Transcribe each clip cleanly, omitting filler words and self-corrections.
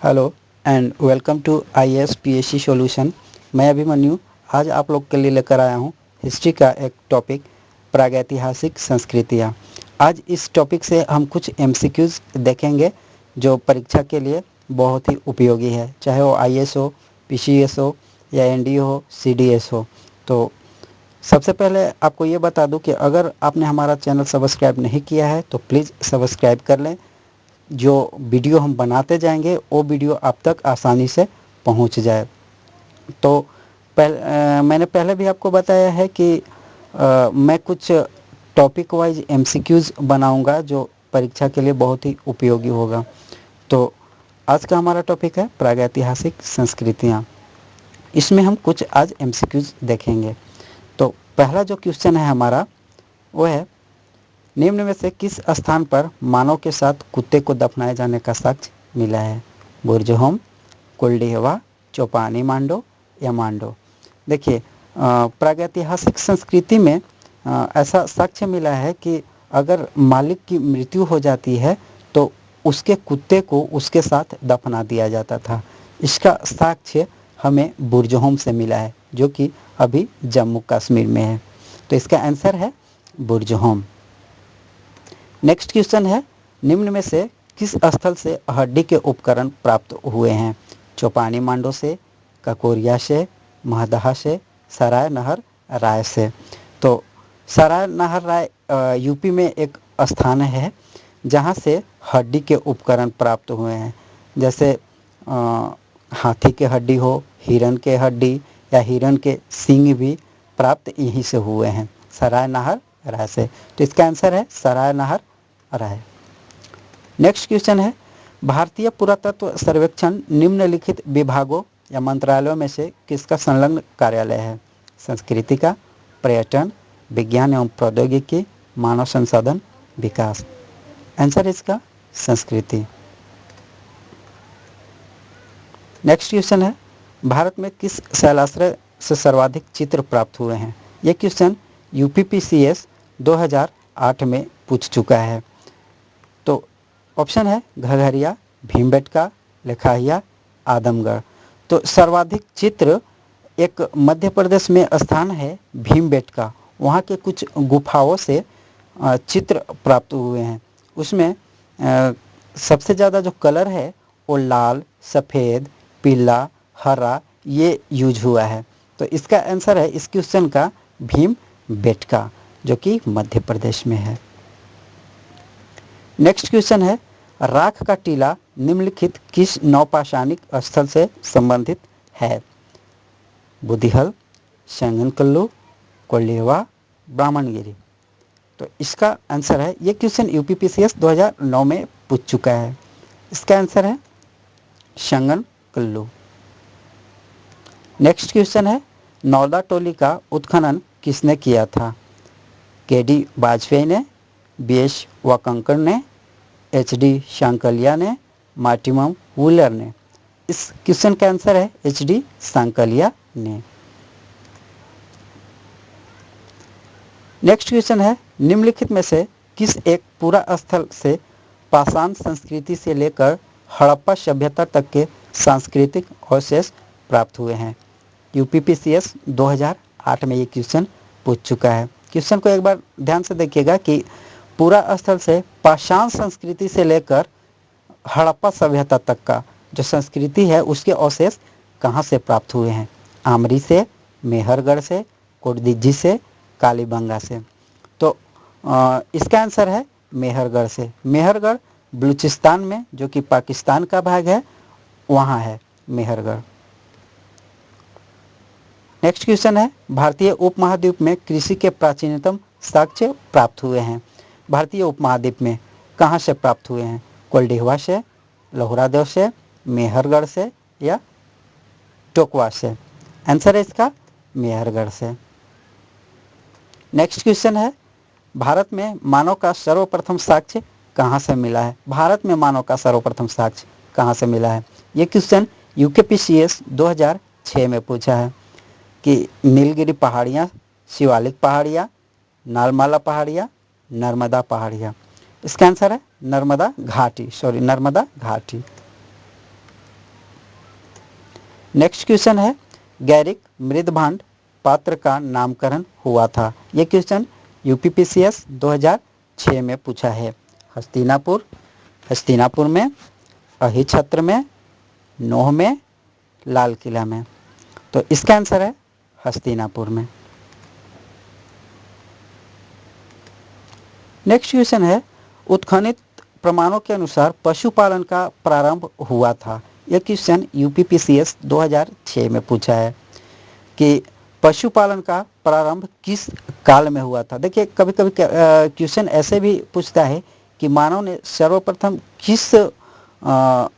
Hello and welcome to IAS PSC solution. मैं अभिमन्यु आज आप लोग के लिए लेकर आया हूँ हिस्ट्री का एक टॉपिक प्रागैतिहासिक संस्कृतियाँ। आज इस टॉपिक से हम कुछ MCQs देखेंगे जो परीक्षा के लिए बहुत ही उपयोगी है, चाहे वो IAS हो, PCS हो या NDA हो, CDS हो। तो सबसे पहले आपको ये बता दूं कि अगर आपने हमारा चैनल सब्सक्राइब नहीं किया है तो प्लीज़ सब्सक्राइब कर लें। जो वीडियो हम बनाते जाएंगे वो वीडियो आप तक आसानी से पहुंच जाए। तो मैंने पहले भी आपको बताया है कि मैं कुछ टॉपिक वाइज MCQs बनाऊंगा जो परीक्षा के लिए बहुत ही उपयोगी होगा। तो आज का हमारा टॉपिक है प्रागैतिहासिक संस्कृतियाँ। इसमें हम कुछ आज MCQs देखेंगे। तो पहला जो क्वेश्चन है हमारा वो है, निम्न में से किस स्थान पर मानव के साथ कुत्ते को दफनाए जाने का साक्ष्य मिला है? बुर्जहोम, कुलडीहवा, चौपानी मांडो या मांडो। देखिए, प्रागैतिहासिक संस्कृति में ऐसा साक्ष्य मिला है कि अगर मालिक की मृत्यु हो जाती है तो उसके कुत्ते को उसके साथ दफना दिया जाता था। इसका साक्ष्य हमें बुर्जहोम से मिला है जो कि अभी जम्मू कश्मीर में है। तो इसका आंसर है बुर्जहोम। नेक्स्ट क्वेश्चन है, निम्न में से किस स्थल से हड्डी के उपकरण प्राप्त हुए हैं? चौपानी मांडो से, ककोरिया से, महदहा से, सराय नहर राय से। तो सराय नहर राय यूपी में एक स्थान है जहां से हड्डी के उपकरण प्राप्त हुए हैं। जैसे हाथी के हड्डी हो, हिरन के हड्डी या हिरन के सींग भी प्राप्त यहीं से हुए हैं, सराय नहर राय से। तो इसका आंसर है सराय नहर राय। नेक्स्ट क्वेश्चन है, भारतीय पुरातत्व सर्वेक्षण निम्नलिखित विभागों या मंत्रालयों में से किसका संलग्न कार्यालय है? संस्कृति का, पर्यटन, विज्ञान एवं प्रौद्योगिकी, मानव संसाधन विकास। आंसर इसका संस्कृति। नेक्स्ट क्वेश्चन है, भारत में किस शैलाश्रय से सर्वाधिक चित्र प्राप्त हुए हैं? ये क्वेश्चन UPPCS 2008 में पूछ चुका है। तो ऑप्शन है घघरिया, भीमबेटका, लेखाहिया, आदमगढ़। तो सर्वाधिक चित्र एक मध्य प्रदेश में स्थान है भीमबेटका। वहाँ के कुछ गुफाओं से चित्र प्राप्त हुए हैं। उसमें सबसे ज़्यादा जो कलर है वो लाल, सफ़ेद, पीला, हरा ये यूज हुआ है। तो इसका आंसर है इस क्वेश्चन का भीमबेटका जो कि मध्य प्रदेश में है। नेक्स्ट क्वेश्चन है, राख का टीला निम्नलिखित किस नौपाषाणिक स्थल से संबंधित है? बुधिहल, संगनकल्लू, कोल्लेवा, ब्राह्मणगिरी। तो इसका आंसर है, ये क्वेश्चन UPPCS 2009 में पूछ चुका है। इसका आंसर है संगनकल्लू। नेक्स्ट क्वेश्चन है, नौदा टोली का उत्खनन किसने किया था? KD वाजपेयी ने, BS वाकंकर ने, HD सांकलिया ने, मार्टिमम वुलर ने। इस क्वेश्चन का आंसर है HD सांकलिया ने। नेक्स्ट क्वेश्चन है, निम्नलिखित में से किस एक पूरा स्थल से पाषाण संस्कृति से लेकर हड़प्पा सभ्यता तक के सांस्कृतिक अवशेष प्राप्त हुए हैं? UPPCS 2008 में ये क्वेश्चन पूछ चुका है। क्वेश्चन को एक बार ध्यान से देखिएगा कि पूरा स्थल से पाषाण संस्कृति से लेकर हड़प्पा सभ्यता तक का जो संस्कृति है उसके अवशेष कहाँ से प्राप्त हुए हैं? आमरी से, मेहरगढ़ से, कोटदिज्जी से, कालीबंगा से। तो इसका आंसर है मेहरगढ़ से। मेहरगढ़ बलूचिस्तान में जो कि पाकिस्तान का भाग है वहाँ है मेहरगढ़। नेक्स्ट क्वेश्चन है, भारतीय उपमहाद्वीप में कृषि के प्राचीनतम साक्ष्य प्राप्त हुए हैं? भारतीय उपमहाद्वीप में कहाँ से प्राप्त हुए हैं? कोल्डिहवा से, लोहरादेव से, मेहरगढ़ से या टोकवा से। आंसर है इसका मेहरगढ़ से। नेक्स्ट क्वेश्चन है, भारत में मानव का सर्वप्रथम साक्ष्य कहाँ से मिला है? भारत में मानव का सर्वप्रथम साक्ष्य कहाँ से मिला है? ये क्वेश्चन UPPCS 2006 में पूछा है कि नीलगिरी पहाड़ियाँ, शिवालिक पहाड़ियाँ, नालमाला पहाड़ियाँ, नर्मदा पहाड़ियाँ। इसका आंसर है नर्मदा घाटी। नेक्स्ट क्वेश्चन है गैरिक मृदभांड पात्र का नामकरण हुआ था। ये क्वेश्चन यूपीपीसीएस 2006 में पूछा है। हस्तिनापुर, हस्तिनापुर में, अहिछत्र में, नोह में, लाल किला में। तो इसका आंसर है हस्तिनापुर में। नेक्स्ट क्वेश्चन है उत्खनित प्रमाणों के अनुसार पशुपालन का प्रारंभ हुआ था। यह क्वेश्चन यूपीपीसीएस 2006 में पूछा है कि पशुपालन का प्रारंभ किस काल में हुआ था। देखिए कभी कभी क्वेश्चन ऐसे भी पूछता है कि मानव ने सर्वप्रथम किस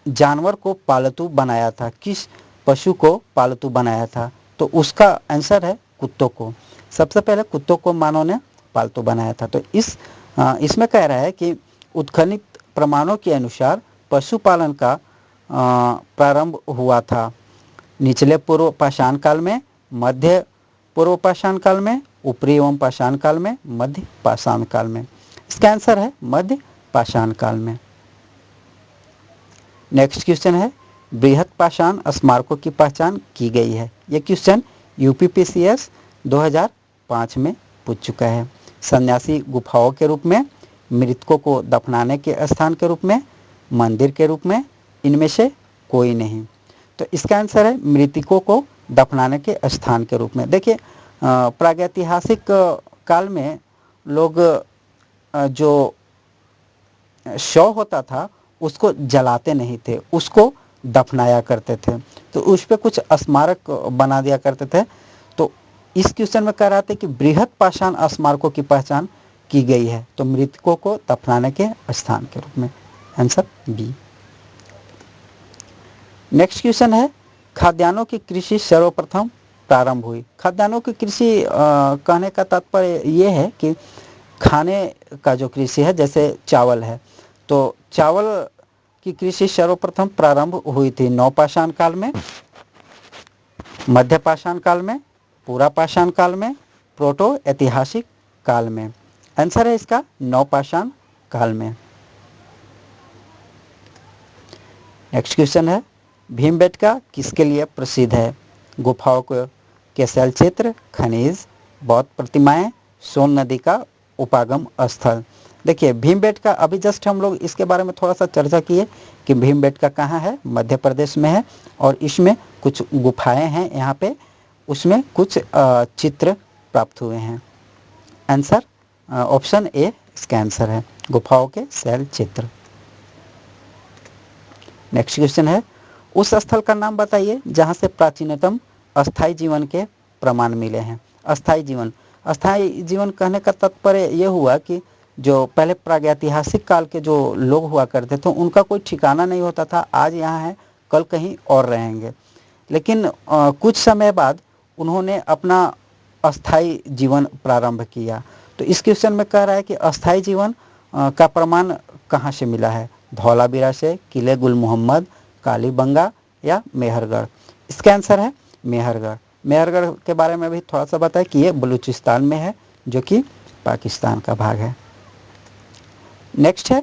जानवर को पालतू बनाया था, किस पशु को पालतू बनाया था। तो उसका आंसर है कुत्तों को। सबसे पहले कुत्तों को मानव ने पालतू बनाया था। तो इसमें कह रहा है कि उत्खनित प्रमाणों के अनुसार पशुपालन का प्रारंभ हुआ था निचले पूर्व पाषाण काल में, मध्य पूर्व पाषाण काल में, ऊपरी एवं पाषाण काल में, मध्य पाषाण काल में। इसका आंसर है मध्य पाषाण काल में। नेक्स्ट क्वेश्चन है बृहत पाषाण स्मारकों की पहचान की गई है। यह क्वेश्चन यूपीपीसीएस 2005 में पूछ चुका है। सन्यासी गुफाओं के रूप में, मृतकों को दफनाने के स्थान के रूप में, मंदिर के रूप में, इनमें से कोई नहीं। तो इसका आंसर है मृतकों को दफनाने के स्थान के रूप में। देखिए प्रागैतिहासिक काल में लोग जो शव होता था उसको जलाते नहीं थे, उसको दफनाया करते थे। तो उस पर कुछ स्मारक बना दिया करते थे। तो इस क्वेश्चन में कह रहा था कि बृहत पाषाण स्मारकों की पहचान की गई है, तो मृतकों को दफनाने के स्थान के रूप में। Answer B. नेक्स्ट क्वेश्चन है खाद्यान्नों की कृषि सर्वप्रथम प्रारंभ हुई। खाद्यान्नों की कृषि कहने का तात्पर्य ये है कि खाने का जो कृषि है, जैसे चावल है, तो चावल की कृषि सर्वप्रथम प्रारंभ हुई थी नवपाषाण काल में, मध्य पाषाण काल में, पूरा पाषाण काल में, प्रोटो ऐतिहासिक काल में। आंसर है इसका नवपाषाण काल में। नेक्स्ट क्वेश्चन है भीमबेटका किसके लिए प्रसिद्ध है। गुफाओं के शैल क्षेत्र, खनिज, बौद्ध प्रतिमाएं, सोन नदी का उपागम स्थल। देखिए भीमबेटका अभी जस्ट हम लोग इसके बारे में थोड़ा सा चर्चा किए कि भीमबेटका कहाँ है, मध्य प्रदेश में है, और इसमें कुछ गुफाएं हैं यहाँ पे, उसमें कुछ चित्र प्राप्त हुए हैं। आंसर ऑप्शन ए इसका आंसर है, गुफाओं के शैल चित्र। नेक्स्ट क्वेश्चन है उस स्थल का नाम बताइए जहाँ से प्राचीनतम अस्थाई जीवन के प्रमाण मिले हैं। अस्थाई जीवन, अस्थाई जीवन कहने का तात्पर्य ये हुआ कि जो पहले प्रागैतिहासिक काल के जो लोग हुआ करते थे उनका कोई ठिकाना नहीं होता था, आज यहाँ है कल कहीं और रहेंगे। लेकिन कुछ समय बाद उन्होंने अपना अस्थाई जीवन प्रारंभ किया। तो इस क्वेश्चन में कह रहा है कि अस्थाई जीवन का प्रमाण कहाँ से मिला है। धौलावीरा से, किले गुल मोहम्मद, कालीबंगा या मेहरगढ़। इसका आंसर है मेहरगढ़। मेहरगढ़ के बारे में भी थोड़ा सा बताएं कि ये बलूचिस्तान में है, जो कि पाकिस्तान का भाग है। नेक्स्ट है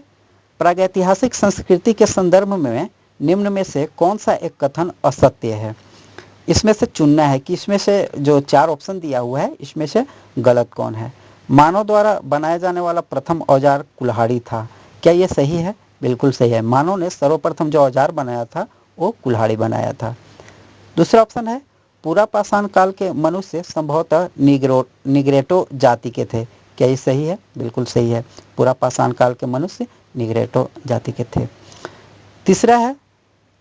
प्रागैतिहासिक संस्कृति के संदर्भ में निम्न में से कौन सा एक कथन असत्य है। इसमें से चुनना है कि इसमें से जो 4 ऑप्शन दिया हुआ है इसमें से गलत कौन है। मानव द्वारा बनाया जाने वाला प्रथम औजार कुल्हाड़ी था। क्या ये सही है? बिल्कुल सही है। मानव ने सर्वप्रथम जो औजार बनाया था वो कुल्हाड़ी बनाया था। दूसरा ऑप्शन है पूरा पाषाण काल के मनुष्य संभवतः निग्रेटो जाति के थे। क्या ये सही है? बिल्कुल सही है। पूरा पाषाण काल के मनुष्य निग्रेटो जाति के थे। तीसरा है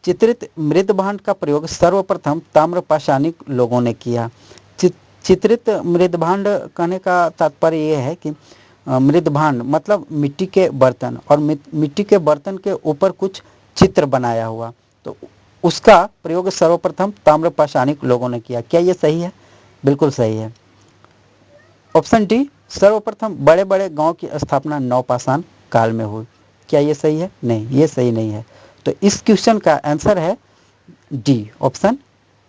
चित्रित मृदभांड का प्रयोग सर्वप्रथम ताम्रपाषाणिक लोगों ने किया। चित्रित मृदभांड कहने का तात्पर्य ये है कि मृदभांड मतलब मिट्टी के बर्तन, और मिट्टी के बर्तन के ऊपर कुछ चित्र बनाया हुआ, तो उसका प्रयोग सर्वप्रथम ताम्रपाषाणिक लोगों ने किया। क्या ये सही है? बिल्कुल सही है। ऑप्शन डी सर्वप्रथम बड़े बड़े गांव की स्थापना नवपाषाण काल में हुई। क्या ये सही है? नहीं, ये सही नहीं है। तो इस क्वेश्चन का आंसर है D, option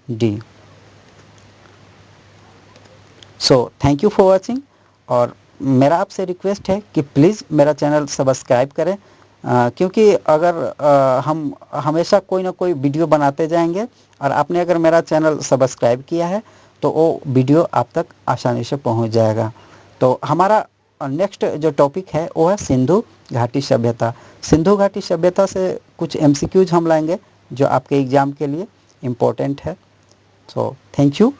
D. So thank you for watching, और मेरा आपसे रिक्वेस्ट है कि प्लीज़ मेरा चैनल सब्सक्राइब करें क्योंकि अगर हम हमेशा कोई ना कोई वीडियो बनाते जाएंगे और आपने अगर मेरा चैनल सब्सक्राइब किया है तो वो वीडियो आप तक आसानी से पहुंच जाएगा। तो हमारा नेक्स्ट जो टॉपिक है वो है सिंधु घाटी सभ्यता। सिंधु घाटी सभ्यता से कुछ एमसीक्यूज हम लाएंगे जो आपके एग्ज़ाम के लिए इम्पोर्टेंट है। So thank you.